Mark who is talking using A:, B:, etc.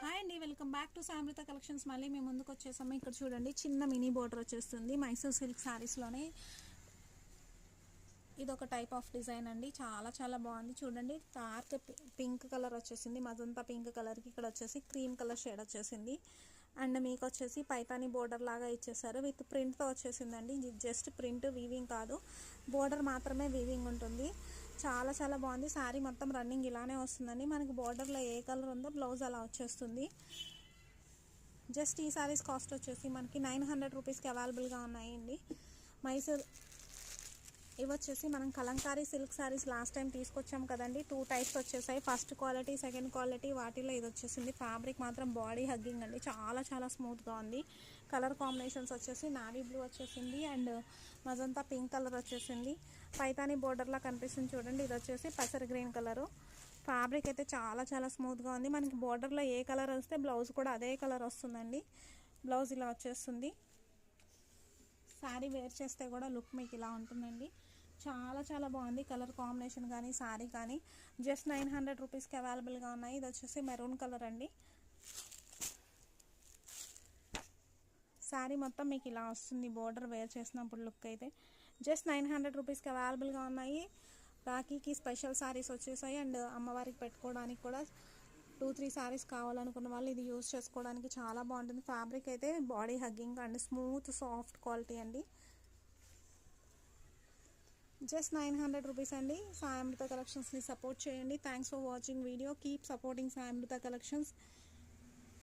A: Hi అండి, welcome back to సామృత collections. మళ్ళీ మేము ముందుకు వచ్చేసాము. ఇక్కడ చూడండి, చిన్న మినీ బోర్డర్ వచ్చేస్తుంది మైసూర్ సిల్క్ శారీస్లోనే. ఇది ఒక టైప్ ఆఫ్ డిజైన్ అండి, చాలా చాలా బాగుంది. చూడండి, డార్క్ పింక్ కలర్ వచ్చేసింది, మజంతా పింక్ కలర్కి ఇక్కడ వచ్చేసి క్రీమ్ కలర్ షేడ్ వచ్చేసింది. అండ్ మీకు వచ్చేసి పైతానీ బోర్డర్ లాగా ఇచ్చేసారు, విత్ ప్రింట్తో వచ్చేసిందండి. జస్ట్ ప్రింట్, వీవింగ్ కాదు, బోర్డర్ మాత్రమే వీవింగ్ ఉంటుంది. చాలా చాలా బాగుంది. శారీ మొత్తం రన్నింగ్ ఇలానే వస్తుందండి. మనకి బోర్డర్లో ఏ కలర్ ఉందో బ్లౌజ్ అలా వచ్చేస్తుంది. జస్ట్ ఈ శారీస్ కాస్ట్ వచ్చేసి మనకి 900 రూపీస్కి అవైలబుల్గా ఉన్నాయండి. మైసూర్ ఇవి వచ్చేసి మనం Kalamkari silk saris last time తీసుకొచ్చాం కదండి. 2 టైప్స్ వచ్చేసాయి, ఫస్ట్ క్వాలిటీ, సెకండ్ క్వాలిటీ. వాటిలో ఇది వచ్చేసింది. ఫ్యాబ్రిక్ మాత్రం బాడీ హగ్గింగ్ అండి, చాలా చాలా స్మూత్గా ఉంది. కలర్ కాంబినేషన్స్ వచ్చేసి నావీ బ్లూ వచ్చేసింది అండ్ మజంతా పింక్ కలర్ వచ్చేసింది. పైతానీ బోర్డర్లా కనిపిస్తుంది చూడండి. ఇది వచ్చేసి పెసర్ గ్రీన్ కలరు. ఫ్యాబ్రిక్ అయితే చాలా చాలా స్మూత్గా ఉంది. మనకి బోర్డర్లో ఏ కలర్ వస్తే బ్లౌజ్ కూడా అదే కలర్ వస్తుందండి. బ్లౌజ్ ఇలా వచ్చేస్తుంది. శారీ వేర్ చేస్తే కూడా లుక్ మీకు ఇలా ఉంటుందండి. చాలా చాలా బాగుంది. కలర్ కాంబినేషన్ కానీ శారీ కానీ జస్ట్ 900 రూపీస్కి అవైలబుల్గా ఉన్నాయి. ఇది వచ్చేసి మెరూన్ కలర్ అండి. శారీ మొత్తం మీకు ఇలా వస్తుంది. బోర్డర్ వేర్ చేసినప్పుడు లుక్ అయితే జస్ట్ 900 రూపీస్కి అవైలబుల్గా ఉన్నాయి. రాఖీకి స్పెషల్ శారీస్ వచ్చేసాయి అండ్ అమ్మవారికి పెట్టుకోవడానికి కూడా 2-3 శారీస్ కావాలనుకున్న వాళ్ళు ఇది యూజ్ చేసుకోవడానికి చాలా బాగుంటుంది. ఫ్యాబ్రిక్ అయితే body hugging and smooth soft quality అండి. జస్ట్ 900 రూపీస్ అండి. సాయి అమృత కలెక్షన్స్ని సపోర్ట్ చేయండి. Thanks for watching video. Keep supporting Sai Amrutha collections.